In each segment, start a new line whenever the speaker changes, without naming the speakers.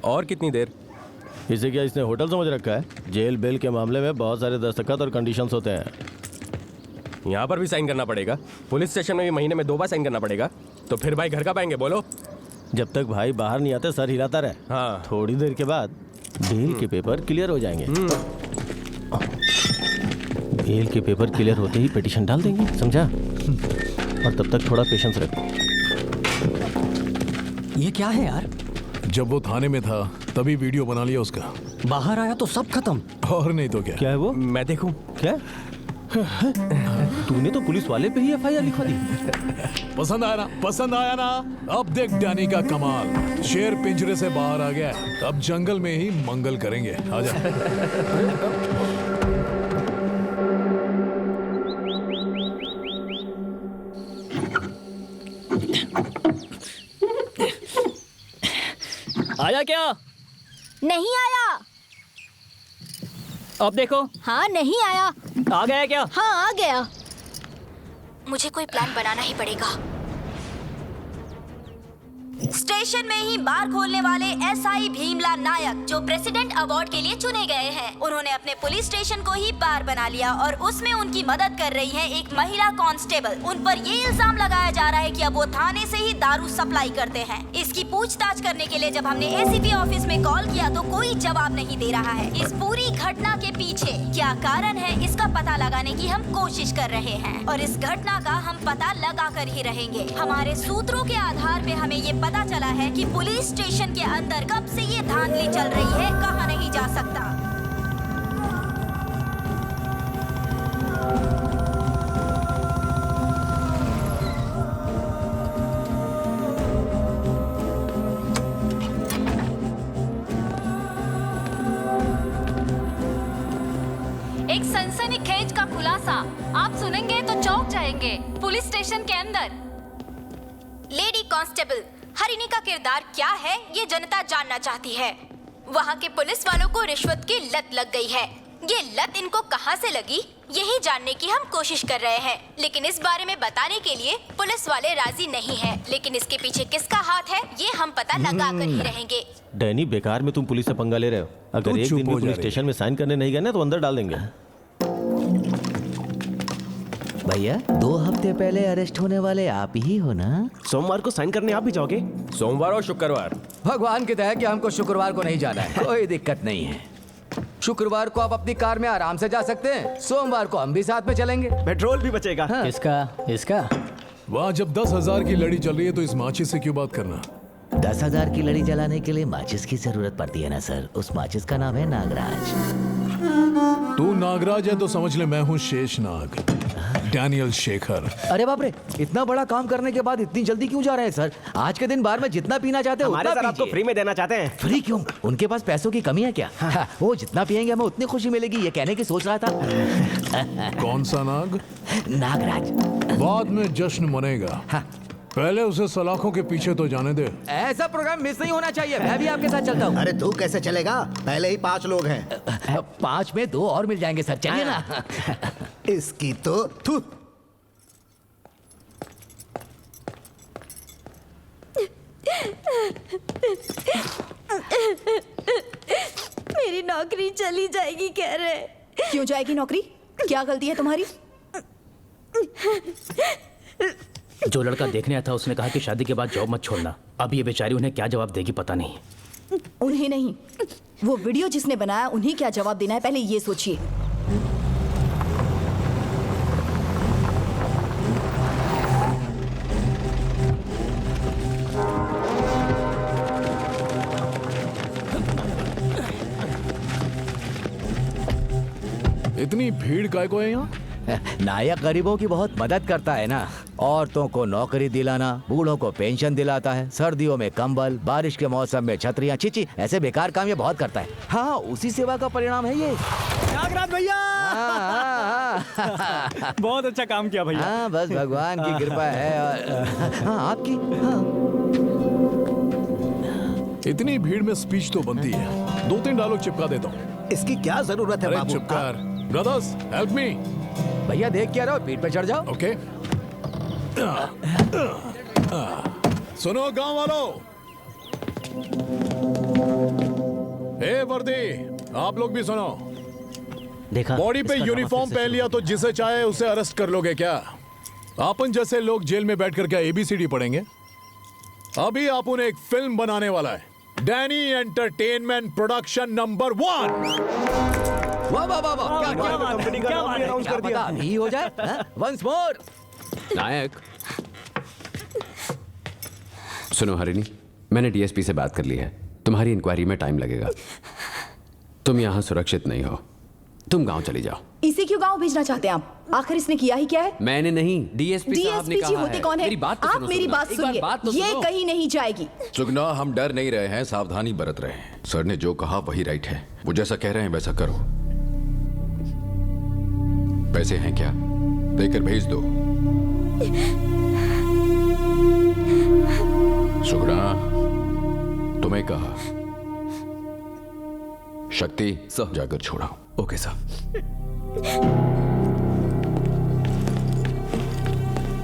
और कितनी देर?
इसे क्या इसने होटल समझ रखा है? जेल बेल के मामले में बहुत सारे दस्तखत और कंडीशंस होते हैं।
यहाँ पर भी साइन करना पड़ेगा? पुलिस स्टेशन में भी महीने में 2 बार साइन करना पड़ेगा? तो फिर भाई घर कब आएंगे बोलो?
जब तक भाई बाहर नहीं आते सर हिलाता रहे।
हाँ।
थोड़ी देर के बाद बेल के पेपर क्लियर हो जाएंगे। बेल के पेपर क्लियर होते ही पिटीशन डाल देंगे, समझा? और तब तक थोड़ा पेशेंस रखो।
ये क्या है यार?
जब वो थाने में था तभी वीडियो बना लिया उसका।
बाहर आया तो सब खत्म।
और नहीं तो क्या।
क्या है वो?
मैं देखूं?
क्या? तूने तो पुलिस वाले पे ही एफआईआर लिखवा दी।
पसंद आया ना? पसंद आया ना? अब देख डैनी का कमाल। शेर पिंजरे से बाहर आ गया, अब जंगल में ही मंगल करेंगे। आजा।
आया क्या?
नहीं आया।
अब देखो।
हाँ नहीं आया।
आ गया क्या?
हाँ आ गया। मुझे कोई प्लान बनाना ही पड़ेगा। स्टेशन में ही बार खोलने वाले एसआई भीमला नायक जो प्रेसिडेंट अवार्ड के लिए चुने गए हैं, उन्होंने अपने पुलिस स्टेशन को ही बार बना लिया और उसमें उनकी मदद कर रही है एक महिला कांस्टेबल। उन पर ये इल्जाम लगाया जा रहा है कि अब वो थाने से ही दारू सप्लाई करते हैं। इसकी पूछताछ करने के लिए जब हमने एसीपी ऑफिस में कॉल किया तो कोई जवाब नहीं दे रहा है। इस पूरी घटना के पीछे क्या कारण है इसका पता लगाने की हम कोशिश कर रहे हैं और इस घटना का हम पता लगा कर ही रहेंगे। हमारे सूत्रों के आधार पे हमें ये पता चला है कि पुलिस स्टेशन के अंदर कब से ये धांधली चल रही है, कहाँ नहीं जा सकता।
एक सनसनीखेज का खुलासा आप सुनेंगे तो चौंक जाएंगे। पुलिस स्टेशन के अंदर
लेडी कांस्टेबल हरिणी का किरदार क्या है ये जनता जानना चाहती है। वहाँ के पुलिस वालों को रिश्वत की लत लग गई है। ये लत इनको कहाँ से लगी यही जानने की हम कोशिश कर रहे हैं, लेकिन इस बारे में बताने के लिए पुलिस वाले राजी नहीं हैं। लेकिन इसके पीछे किसका हाथ है ये हम पता लगा कर ही रहेंगे।
डैनी बेकार में तुम पुलिस से पंगा ले रहे हो। अगर एक दिन भी पुलिस स्टेशन में साइन करने नहीं गए ना तो अंदर डाल देंगे।
भैया 2 हफ्ते पहले अरेस्ट होने वाले आप ही हो ना?
सोमवार को साइन करने आप भी जाओगे? सोमवार और शुक्रवार।
भगवान की दया कि हमको शुक्रवार को नहीं जाना है। कोई दिक्कत नहीं है। शुक्रवार को आप अपनी कार में आराम से जा सकते हैं। सोमवार को हम भी साथ में चलेंगे।
पेट्रोल भी बचेगा।
हाँ।
इसका
वहाँ जब 10,000 की लड़ी चल रही है तो इस माचिस से क्यों बात करना?
10,000 की लड़ी जलाने के लिए माचिस की जरूरत पड़ती है ना सर। उस माचिस का नाम है नागराज।
तू नागराज है तो समझ ले मैं हूँ शेषनाग, डैनियल शेखर।
अरे बाप रे, इतना बड़ा काम करने के बाद इतनी जल्दी क्यों जा रहे हैं सर? आज के दिन बार में जितना पीना चाहते हो
हमारे
उतना
सर आपको
पीजिए।
फ्री में देना चाहते हैं।
फ्री क्यों? उनके पास पैसों की कमी है क्या? हाँ, वो जितना पियेंगे हमें उतनी खुशी मिलेगी, ये कहने की सोच रहा था।
कौन सा नाग?
नागराज।
बाद में जश्न मनेगा। पहले उसे सलाखों के पीछे तो जाने दे।
ऐसा प्रोग्राम मिस नहीं होना चाहिए। मैं भी आपके साथ चलता हूँ।
अरे तू कैसे चलेगा? पहले ही 5 लोग हैं।
5 में 2 और मिल जाएंगे सर, चलिए ना।
इसकी तो थू।
मेरी नौकरी चली जाएगी कह रहे। क्यों जाएगी नौकरी? क्या गलती है तुम्हारी?
जो लड़का देखने आया था उसने कहा कि शादी के बाद जॉब मत छोड़ना। अब ये बेचारी उन्हें क्या जवाब देगी पता नहीं।
उन्हें नहीं, वो वीडियो जिसने बनाया उन्हें क्या जवाब देना है पहले ये सोचिए।
इतनी भीड़ काय को है यहाँ?
नायक गरीबों की बहुत मदद करता है ना। औरतों को नौकरी दिलाना, बूढ़ों को पेंशन दिलाता है, सर्दियों में कंबल, बारिश के मौसम में छतरियाँ। चिची ऐसे बेकार काम ये बहुत करता है। हाँ, उसी सेवा का परिणाम है ये।
नागराज भैया बहुत अच्छा काम किया भैया।
हाँ, बस भगवान की कृपा है। और हाँ, आपकी। हाँ।
इतनी भीड़ में स्पीच तो बनती है। 2-3 डायलॉग चिपका देता हूँ।
इसकी क्या जरूरत है
अरे
बाबू?
चुप कर। Brothers help me.
भैया देख क्या रहे हो? पीठ पे चढ़ जाओ।
ओके। सुनो गांव वालों, वर्दी, आप लोग भी सुनो।
देखा
बॉडी पे
इसका ड्रामा
यूनिफॉर्म
फिर से
पहन लिया तो जिसे चाहे उसे अरेस्ट कर लोगे क्या? अपन जैसे लोग जेल में बैठकर क्या ABCD पढ़ेंगे? अभी अपन एक फिल्म बनाने वाला है, डैनी एंटरटेनमेंट प्रोडक्शन नंबर 1।
वाह वाह वाह वाह, क्या क्या बात है, क्या बात है, क्या पता अभी हो जाए। Once more.
नायक, सुनो हरिणी, मैंने DSP से बात कर ली है। तुम्हारी इंक्वायरी में टाइम लगेगा। तुम यहाँ सुरक्षित नहीं हो, तुम गांव चली जाओ।
इसे क्यों गांव भेजना चाहते हैं आप? आखिर इसने किया ही क्या है?
मैंने नहीं, DSP साहब ने
DSP जी
कहा
होते
है।
कौन है?
मेरी बात तो
आप
सुनो,
मेरी
सुनो।
बात
एक बार
सुनिए,
बात तो
ये
सुनो।
कहीं नहीं जाएगी।
सुगना, हम डर नहीं रहे हैं, सावधानी बरत रहे हैं। सर ने जो कहा वही राइट है। वो जैसा कह रहे हैं वैसा करो। पैसे हैं क्या? देकर भेज दो। सुगना, तुम्हें कहा। शक्ति, जाकर छोड़ाओ।
Okay sir.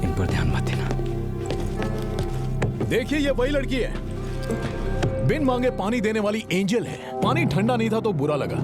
इन पर ध्यान मत देना।
देखिए ये वही लड़की है, बिन मांगे पानी देने वाली एंजल है। पानी ठंडा नहीं था तो बुरा लगा।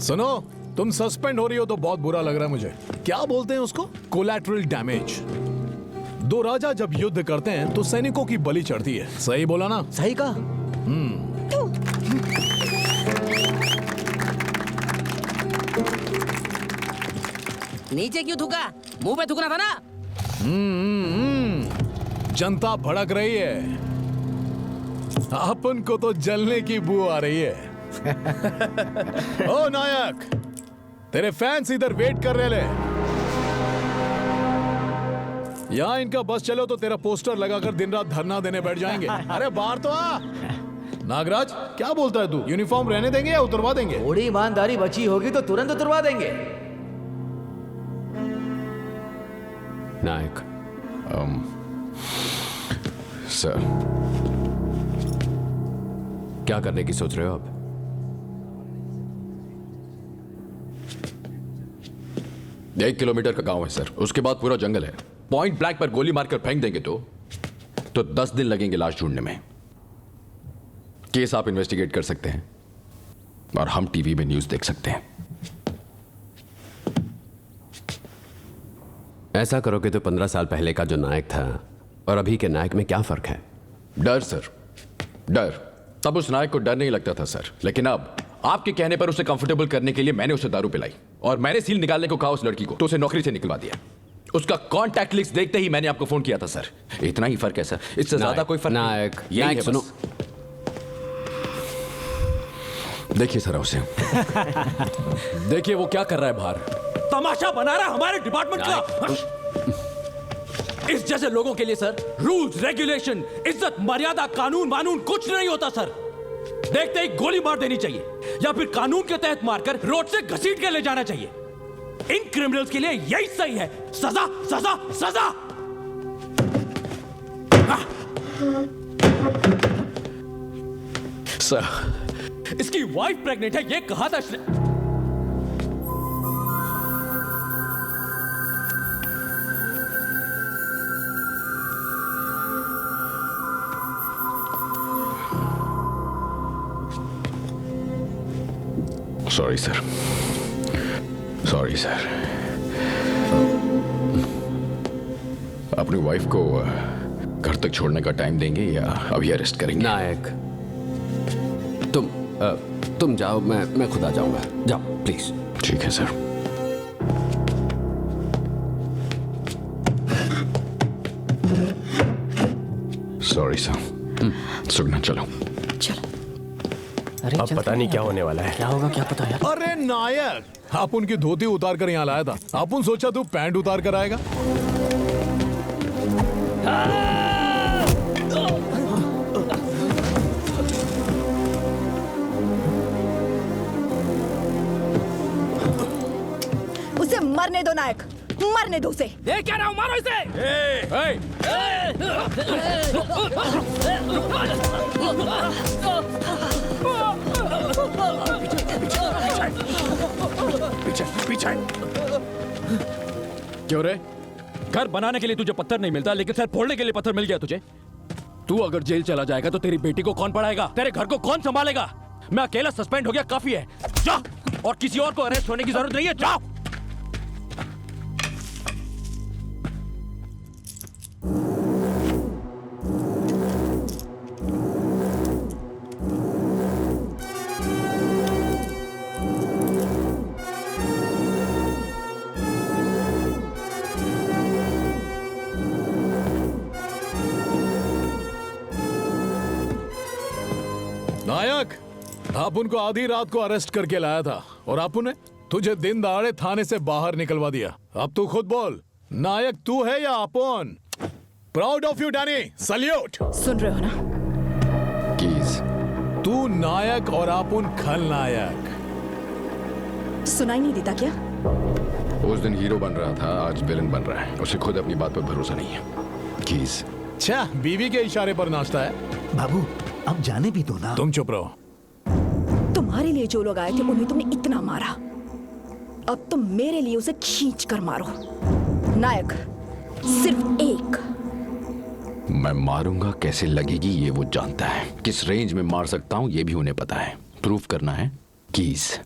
सुनो, तुम सस्पेंड हो रही हो तो बहुत बुरा लग रहा है मुझे। क्या बोलते हैं उसको? Collateral damage. दो राजा जब युद्ध करते हैं तो सैनिकों की बलि चढ़ती है। सही बोला ना?
सही कहा।
नीचे क्यों थूका? मुंह पे थूकना था ना।
जनता भड़क रही है, अपन को तो जलने की बू आ रही है। ओ नायक, तेरे फैंस इधर वेट कर रहे ले। यहाँ इनका बस चलो तो तेरा पोस्टर लगाकर दिन रात धरना देने बैठ जाएंगे। अरे बाहर तो आ। नागराज, क्या बोलता है तू? यूनिफॉर्म रहने देंगे या उतरवा देंगे?
थोड़ी ईमानदारी बची होगी तो तुरंत उतरवा देंगे।
नायक,
सर,
क्या करने की सोच रहे हो आप?
एक किलोमीटर का गांव है सर, उसके बाद पूरा जंगल है। पॉइंट ब्लैंक पर गोली मारकर फेंक देंगे तो 10 दिन लगेंगे लाश ढूंढने में। केस आप इन्वेस्टिगेट कर सकते हैं और हम टीवी में न्यूज देख सकते हैं।
ऐसा करोगे तो 15 साल पहले का जो नायक था और अभी के नायक में क्या फर्क है?
डर सर, डर। तब उस नायक को डर नहीं लगता था सर, लेकिन अब आपके कहने पर उसे कंफर्टेबल करने के लिए मैंने उसे दारू पिलाई और मैंने सील निकालने को कहा उस लड़की को, तो उसे नौकरी से निकलवा दिया। उसका कांटेक्ट लिस्ट देखते ही मैंने आपको फोन किया था सर। इतना ही फर्क है सर, इससे ज्यादा कोई फर्क
नायक,
नहीं। यही है
सुनो।
बस। देखिए सर उसे
देखिए वो क्या कर रहा है बाहर।
तमाशा बना रहा हमारे डिपार्टमेंट का। इस जैसे लोगों के लिए सर रूल्स, रेगुलेशन, इज्जत, मर्यादा, कानून वानून कुछ नहीं होता सर। देखते ही गोली मार देनी चाहिए या फिर कानून के तहत मारकर रोड से घसीट के ले जाना चाहिए। इन क्रिमिनल्स के लिए यही सही है। सजा, सजा, सजा।
सर,
इसकी वाइफ प्रेग्नेंट है, ये कहा था इसने।
Sorry sir, sorry sir. अपनी वाइफ को घर तक छोड़ने का टाइम देंगे या अभी अरेस्ट करेंगे?
नायक, तुम जाओ, मैं खुद आ जाऊंगा। जाओ प्लीज।
ठीक है सर। Sorry sir. सुगना चलो।
अरे
अब पता नहीं क्या होने वाला है।
क्या होगा क्या पता यार।
अरे नायक, आप उनकी धोती उतार कर यहाँ लाया था। अपन सोचा तू पैंट उतार कर आएगा।
उसे मरने दो नायक, मरने दो उसे।
देख क्या रहा हूं, मारो इसे।
पीछे पीछे।
क्यों रे? घर बनाने के लिए तुझे पत्थर नहीं मिलता, लेकिन सर फोड़ने के लिए पत्थर मिल गया तुझे। तू अगर जेल चला जाएगा तो तेरी बेटी को कौन पढ़ाएगा? तेरे घर को कौन संभालेगा? मैं अकेला सस्पेंड हो गया काफी है। जा, और किसी और को अरेस्ट होने की जरूरत नहीं है। जाओ।
नायक, आप उनको आधी रात को अरेस्ट करके लाया था और आपू ने तुझे दिन दहाड़े थाने से बाहर निकलवा दिया। अब तू खुद बोल, नायक तू है या आपोन? Proud of you Danny, salute.
सुन रहे हो ना?
कीज।
तू नायक और आपुन खलनायक।
सुनाई नहीं देता क्या?
उस दिन हीरो बन रहा था, आज विलन बन रहा है। उसे खुद अपनी बात पर भरोसा नहीं है। कीज।
अच्छा, बीवी के इशारे पर नाचता है।
बाबू अब जाने भी दो ना।
तुम चुप रहो।
तुम्हारे लिए जो लोग आए थे उन्हें तुमने इतना मारा, अब तुम मेरे लिए उसे खींच कर मारो। नायक सिर्फ एक।
मैं मारूंगा कैसे लगेगी ये वो जानता है। किस रेंज में मार सकता हूं ये भी उन्हें पता है। प्रूफ करना है। कीज।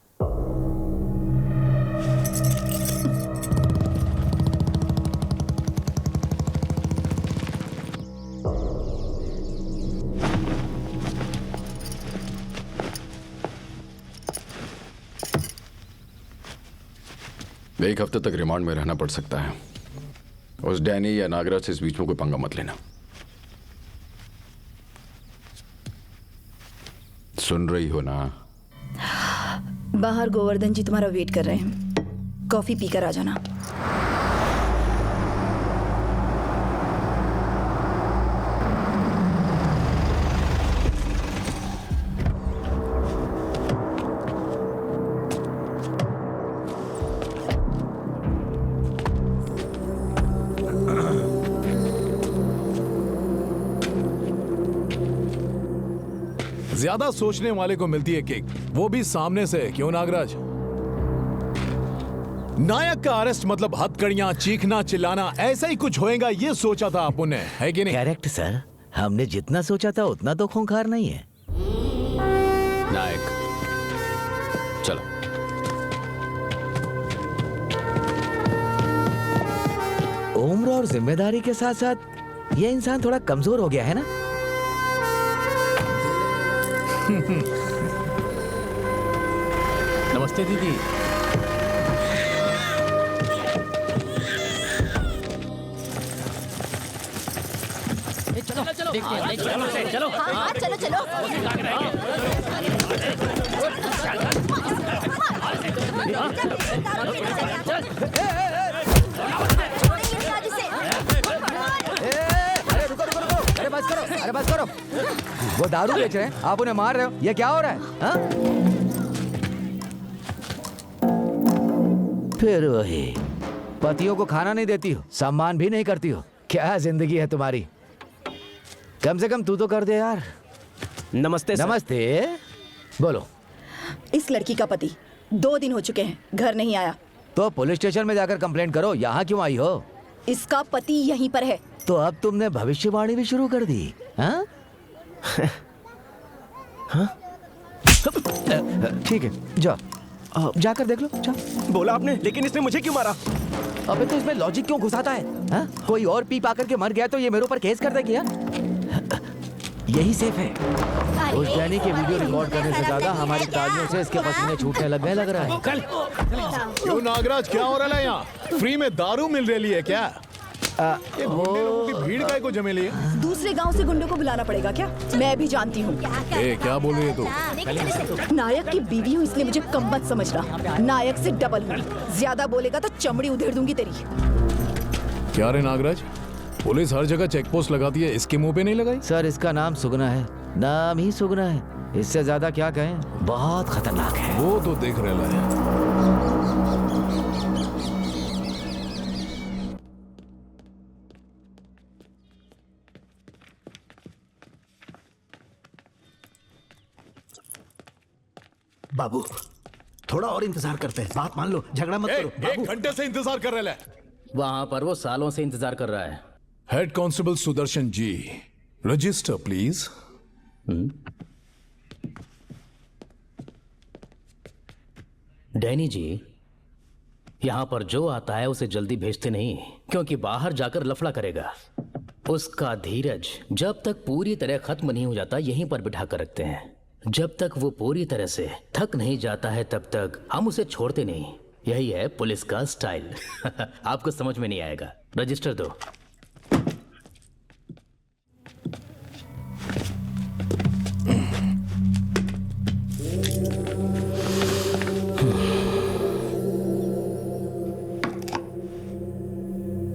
एक हफ्ते तक रिमांड में रहना पड़ सकता है। उस डैनी या नागराज से इस बीच में कोई पंगा मत लेना। सुन रही हो ना?
बाहर गोवर्धन जी तुम्हारा वेट कर रहे हैं, कॉफी पीकर आ जाना।
ज्यादा सोचने वाले को मिलती है किक, वो भी सामने से। क्यों नागराज? नायक का अरेस्ट मतलब हथकड़ियां, चीखना, चिल्लाना, ऐसा ही कुछ होएगा ये सोचा था आपने, है कि नहीं?
करेक्ट सर, हमने जितना सोचा था उतना तो खूंखार नहीं है।
नायक चलो।
उम्र और जिम्मेदारी के साथ साथ ये इंसान थोड़ा कमजोर हो गया है ना?
नमस्ते दीदी।
चलो हाँ, चलो चलो।
अरे रुको रुको रुको, अरे बस करो, अरे बस करो। वो दारू बेच रहे हैं, आप उन्हें मार रहे हो, ये क्या हो रहा है? हाँ? फिर वही, पतियों को खाना नहीं देती हो, सम्मान भी नहीं करती हो। क्या जिंदगी है तुम्हारी? कम से कम तू तो कर दे यार।
नमस्ते सर।
नमस्ते। बोलो।
इस लड़की का पति 2 दिन हो चुके हैं, घर नहीं आया।
तो पुलिस स्टेशन में जाकर कंप्लेंट करो, यहाँ क्यों आई हो?
इसका पति यहीं पर है।
तो अब तुमने भविष्यवाणी भी शुरू कर दी? हाँ? हाँ? ठीक है, जाओ, जाकर देख लो, जाओ।
बोला आपने, लेकिन इसने मुझे क्यों मारा?
अबे तो इसमें लॉजिक क्यों घुसाता है? हाँ? कोई और पी पाकर के मर गया तो ये मेरे ऊपर केस कर देगी यार? यही सेफ है। उस डैनी के वीडियो रिकॉर्ड करने से ज्यादा हमारी तालियों से इसके पसीने छूटने लग गए लग रहा है।
क्यों नागराज, क्या हो रहा है यहाँ? फ्री में दारू मिल रही है क्या? ये गुंडे लोगों की भीड़ काय को जमे लिए?
दूसरे गांव से गुंडों को बुलाना पड़ेगा क्या? मैं भी जानती हूँ।
क्या बोल रही है तू?
नायक की बीवी हूँ इसलिए मुझे कम मत समझना। नायक से डबल हूँ, ज्यादा बोलेगा तो चमड़ी उधेड़ दूंगी तेरी।
क्या रे नागराज, पुलिस हर जगह चेक पोस्ट लगाती है, इसके मुंह पे नहीं लगाई?
सर इसका नाम सुगना है, नाम ही सुगना है, इससे ज्यादा क्या कहें? बहुत खतरनाक है।
वो तो देख रहा है।
बाबू थोड़ा और इंतजार करते हैं, बात मान लो, झगड़ा मत करो।
एक घंटे से इंतजार कर रहे हैं।
वहां पर वो सालों से इंतजार कर रहा है।
Head constable Sudarshan ji, register please.
Danny ji, यहाँ पर जो आता है उसे जल्दी भेजते नहीं, क्योंकि बाहर जाकर लफड़ा करेगा। उसका धीरज जब तक पूरी तरह खत्म नहीं हो जाता यहीं पर बिठा कर रखते हैं। जब तक वो पूरी तरह से थक नहीं जाता है तब तक हम उसे छोड़ते नहीं। यही है पुलिस का स्टाइल। आपको समझ में नहीं आएगा। रजिस्टर दो।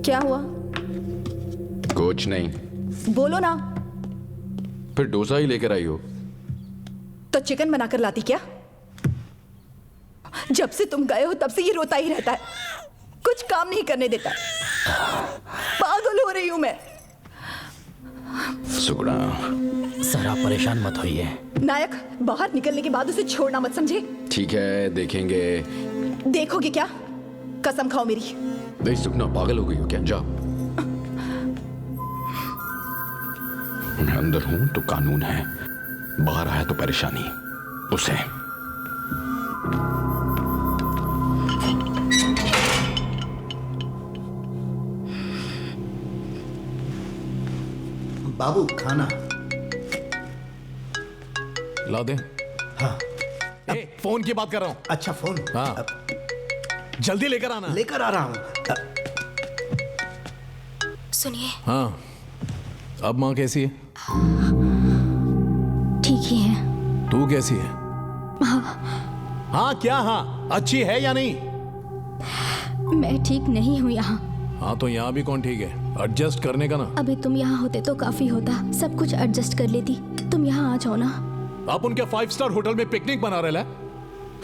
क्या हुआ?
कुछ नहीं।
बोलो ना।
फिर डोसा ही लेकर आई हो?
तो चिकन बनाकर लाती क्या? जब से तुम गए हो तब से ये रोता ही रहता है, कुछ काम नहीं करने देता। पागल हो रही हूं मैं।
सुगुणा,
सर आप परेशान मत होइए।
नायक, बाहर निकलने के बाद उसे छोड़ना मत, समझे?
ठीक है, देखेंगे।
देखोगे क्या? कसम खाओ मेरी।
नहीं सुगुणा, पागल हो गई हो क्या? जाओ। मैं अंदर हूं तो कानून है, बाहर आया तो परेशानी। उसे
बाबू खाना
ला दे।
हाँ।
ए, फोन की बात कर रहा हूं।
अच्छा फोन।
हाँ, जल्दी लेकर आना।
लेकर आ रहा हूं।
सुनिए।
हाँ, अब माँ कैसी है?
ठीक ही है।
तू कैसी है? हाँ क्या हाँ? अच्छी है या नहीं?
मैं ठीक नहीं हूँ यहाँ।
हाँ तो यहाँ भी कौन ठीक है? एडजस्ट करने का ना।
अभी तुम यहाँ होते तो काफी होता, सब कुछ एडजस्ट कर लेती। तुम यहाँ आ जाओ ना।
आप उनके 5 स्टार होटल में पिकनिक बना रहे हैं,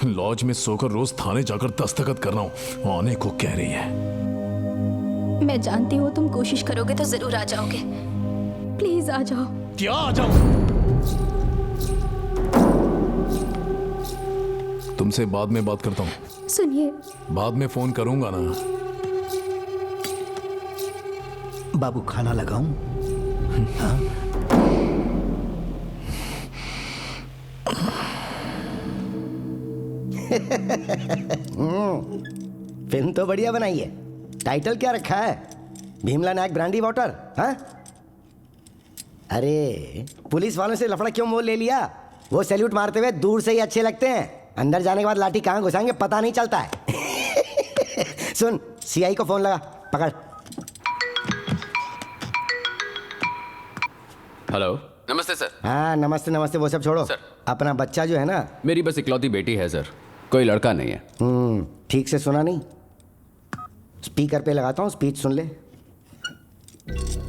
लॉज में सोकर रोज थाने जाकर दस्तखत कर रहा हूँ, आने को कह रही है।
मैं जानती हूँ तुम कोशिश करोगे तो जरूर आ जाओगे। प्लीज आ जाओ।
क्या आ जाओ? तुमसे बाद में बात करता हूँ।
सुनिए,
बाद में फोन करूंगा ना।
बाबू खाना लगाऊं? हाँ?
फिल्म तो बढ़िया बनाई है। टाइटल क्या रखा है? भीमला नायक ब्रांडी वाटर। हाँ? अरे पुलिस वालों से लफड़ा क्यों मोल ले लिया? वो सैल्यूट मारते हुए दूर से ही अच्छे लगते हैं, अंदर जाने के बाद लाठी कहाँ घुसाएंगे पता नहीं चलता है। सुन, सीआई को फोन लगा, पकड़।
हेलो, नमस्ते सर।
हाँ नमस्ते नमस्ते, वो सब छोड़ो
सर।
अपना बच्चा जो है ना।
मेरी बस इकलौती बेटी है सर, कोई लड़का नहीं है।
ठीक से सुना नहीं? स्पीकर पे लगाता हूँ, स्पीच सुन ले।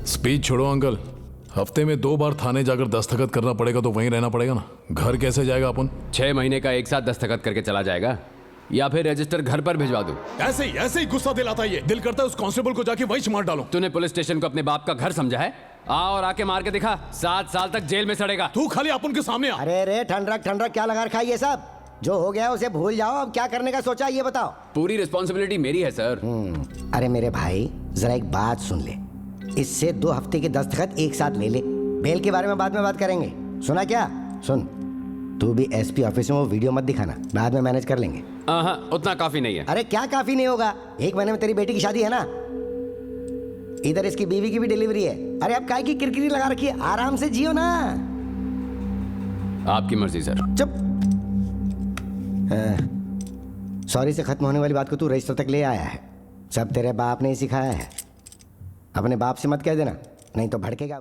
स्पीच छोड़ो अंकल, हफ्ते में 2 बार थाने जाकर दस्तखत करना पड़ेगा तो वहीं रहना पड़ेगा ना। घर कैसे जाएगा अपन?
6 महीने का एक साथ दस्तखत करके चला जाएगा, या फिर रजिस्टर घर पर भिजवा दूं?
ऐसे ही गुस्सा दिलाता है ये। दिल करता है उस कांस्टेबल को जाके वहीं मार डालूं।
तूने पुलिस स्टेशन को अपने बाप का घर समझा है? आ और आके मार के दिखा, 7 साल तक जेल में सड़ेगा।
तू खाली अपन के सामने आ।
अरे ठंडक क्या लगा रखा है ये सब? जो हो गया उसे भूल जाओ, अब क्या करने का सोचा ये बताओ।
पूरी रिस्पॉन्सिबिलिटी मेरी है सर।
अरे मेरे भाई जरा एक बात सुन ले, इससे 2 हफ्ते के दस्तखत एक साथ ले ले, बेल के बारे में बाद में बात करेंगे। सुना क्या? सुन, तू भी एसपी ऑफिस में वो वीडियो मत दिखाना, बाद में मैनेज कर लेंगे।
हाँ, उतना काफी नहीं है।
अरे क्या काफी नहीं होगा? 1 महीने में तेरी बेटी की शादी है ना, इधर इसकी बीवी की भी डिलीवरी है। अरे अब काय की किरकिरी लगा रखी है, आराम से जियो ना।
आपकी मर्जी सर।
चुप। सॉरी से खत्म होने वाली बात को तू रजिस्टर तक ले आया है, सब तेरे बाप ने ही सिखाया है। अपने बाप से मत कह देना, नहीं तो भड़केगा।